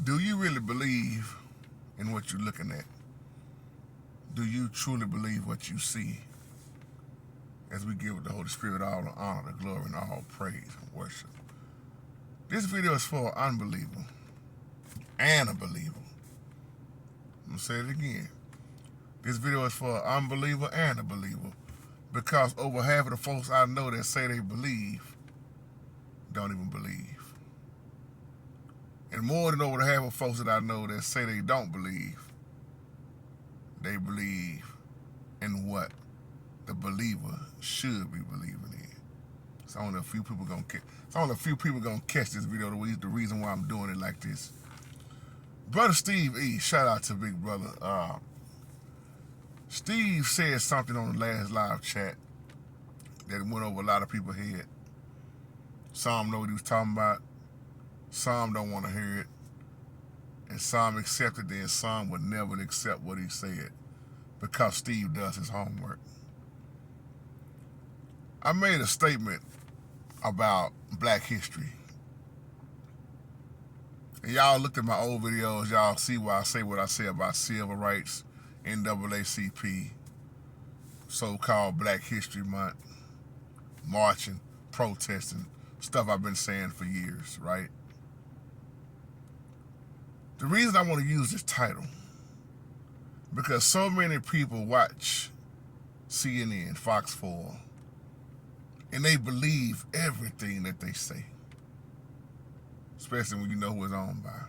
Do you really believe in what you're looking at? Do you truly believe what you see? As we give the Holy Spirit all the honor, the glory, and all praise and worship. This video is for an unbeliever and a believer. I'm going to say it again. This video is for an unbeliever and a believer, because over half of the folks I know that say they believe don't even believe. And more than over half of folks that I know that say they don't believe, they believe in what the believer should be believing in. It's only a few people gonna catch this video. The reason why I'm doing it like this. Brother Steve E, shout out to big brother. Steve said something on the last live chat that went over a lot of people's head. Some know what he was talking about. Some don't want to hear it. And some accepted it, and some would never accept what he said because Steve does his homework. I made a statement about black history. And y'all looked at my old videos, y'all see why I say what I say about civil rights, NAACP, so-called Black History Month, marching, protesting, stuff I've been saying for years, right? The reason I want to use this title, because so many people watch CNN, Fox 4, and they believe everything that they say, especially when you know who it's owned by.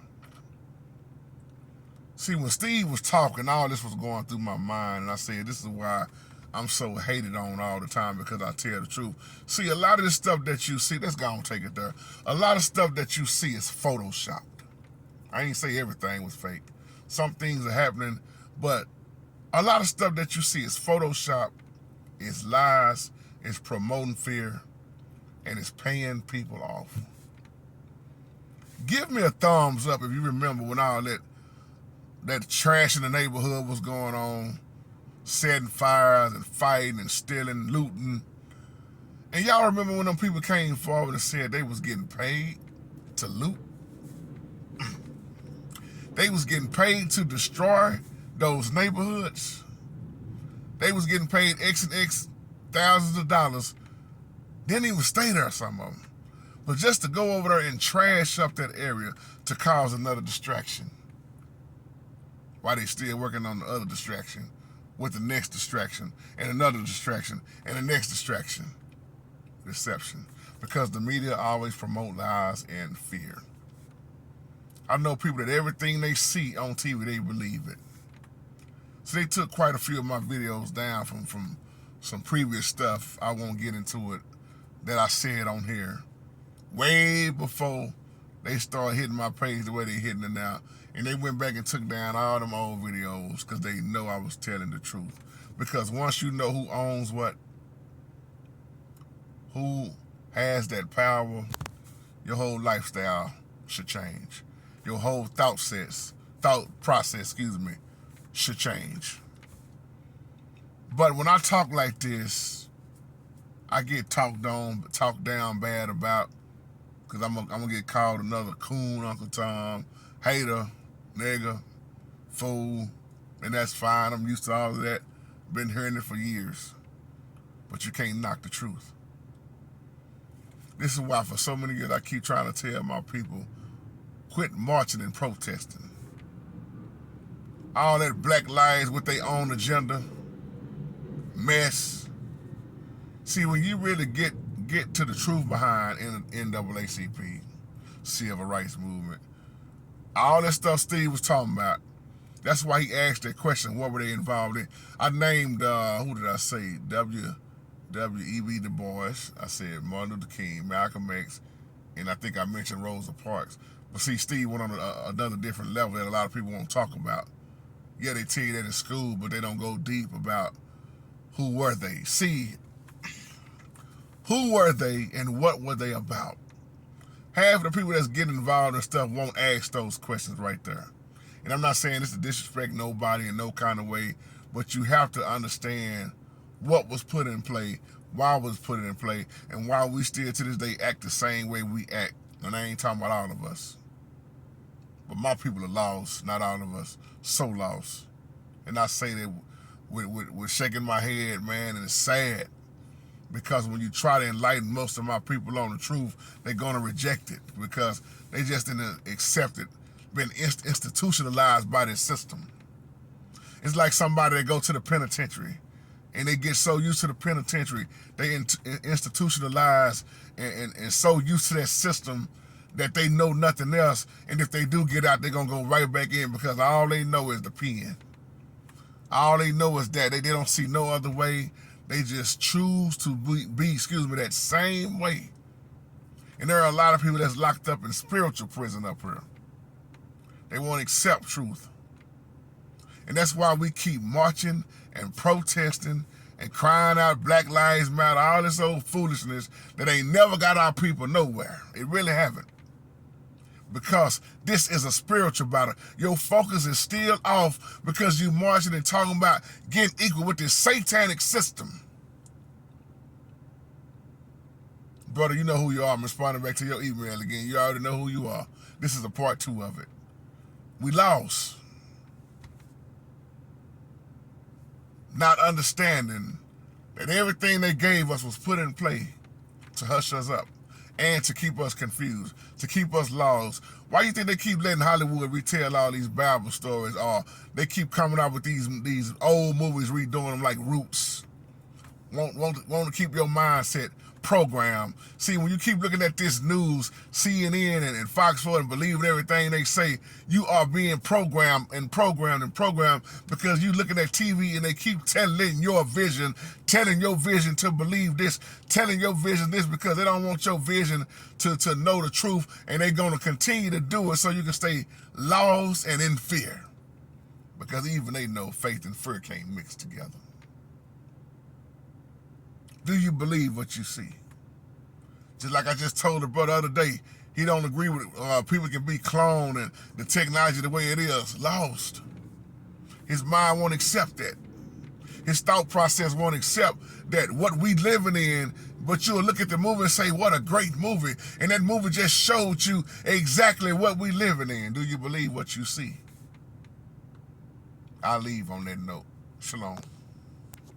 See, when Steve was talking, all this was going through my mind, and I said, this is why I'm so hated on all the time, because I tell the truth. See, a lot of this stuff that you see, let's go and take it there. A lot of stuff that you see is photoshopped. I ain't say everything was fake. Some things are happening, but a lot of stuff that you see is photoshopped, it's lies, it's promoting fear, and it's paying people off. Give me a thumbs up if you remember when all that trash in the neighborhood was going on, setting fires and fighting and stealing, looting. And y'all remember when them people came forward and said they was getting paid to loot? They was getting paid to destroy those neighborhoods. They was getting paid X and X thousands of dollars. Didn't even stay there, some of them. But just to go over there and trash up that area to cause another distraction. While they still working on the other distraction, with the next distraction, and another distraction, and the next distraction. Deception. Because the media always promote lies and fear. I know people that everything they see on TV, they believe it. So they took quite a few of my videos down from some previous stuff, I won't get into it, that I said on here way before they started hitting my page the way they hitting it now. And they went back and took down all them old videos because they know I was telling the truth. Because once you know who owns what, who has that power, your whole lifestyle should change. Your whole thought process, should change. But when I talk like this, I get talked down bad about, because I'm gonna get called another coon, Uncle Tom, hater, nigga, fool, and that's fine. I'm used to all of that. Been hearing it for years. But you can't knock the truth. This is why for so many years I keep trying to tell my people, quit marching and protesting. All that black lives with their own agenda, mess. See, when you really get to the truth behind NAACP, Civil Rights Movement, all that stuff Steve was talking about, that's why he asked that question, what were they involved in? I named, who did I say? W.E.B. Du Bois. I said Martin Luther King, Malcolm X, and I think I mentioned Rosa Parks. But see, Steve went on another different level that a lot of people won't talk about. Yeah, they tell you that in school, but they don't go deep about who were they. See, who were they and what were they about? Half of the people that's getting involved in stuff won't ask those questions right there. And I'm not saying this to disrespect nobody in no kind of way, but you have to understand what was put in play, why was put in play, and why we still to this day act the same way we act. And I ain't talking about all of us. But my people are lost, not all of us, so lost. And I say that with shaking my head, man, and it's sad. Because when you try to enlighten most of my people on the truth, they're going to reject it because they just didn't accept it, been institutionalized by this system. It's like somebody that go to the penitentiary and they get so used to the penitentiary, they institutionalize and so used to that system that they know nothing else. And if they do get out, they're going to go right back in because all they know is the pen. All they know is that they don't see no other way. They just choose to be that same way. And there are a lot of people that's locked up in spiritual prison up here. They won't accept truth. And that's why we keep marching and protesting and crying out Black Lives Matter, all this old foolishness that ain't never got our people nowhere. It really haven't. Because this is a spiritual battle. Your focus is still off because you marching and talking about getting equal with this satanic system. Brother, you know who you are. I'm responding back to your email again. You already know who you are. This is a part 2 of it. We lost. Not understanding that everything they gave us was put in play to hush us up and to keep us confused, to keep us lost. Why do you think they keep letting Hollywood retell all these Bible stories, or they keep coming out with these old movies, redoing them like Roots? Want to keep your mindset programmed. See, when you keep looking at this news, CNN and Fox 4 and believing everything they say, you are being programmed because you looking at TV and they keep telling your vision to believe this, telling your vision this because they don't want your vision to know the truth, and they're going to continue to do it so you can stay lost and in fear. Because even they know faith and fear can't mix together. Do you believe what you see? Just like I just told the brother the other day, he don't agree with people can be cloned and the technology the way it is. Lost. His mind won't accept that. His thought process won't accept that what we living in, but you'll look at the movie and say, what a great movie. And that movie just showed you exactly what we living in. Do you believe what you see? I'll leave on that note. Shalom.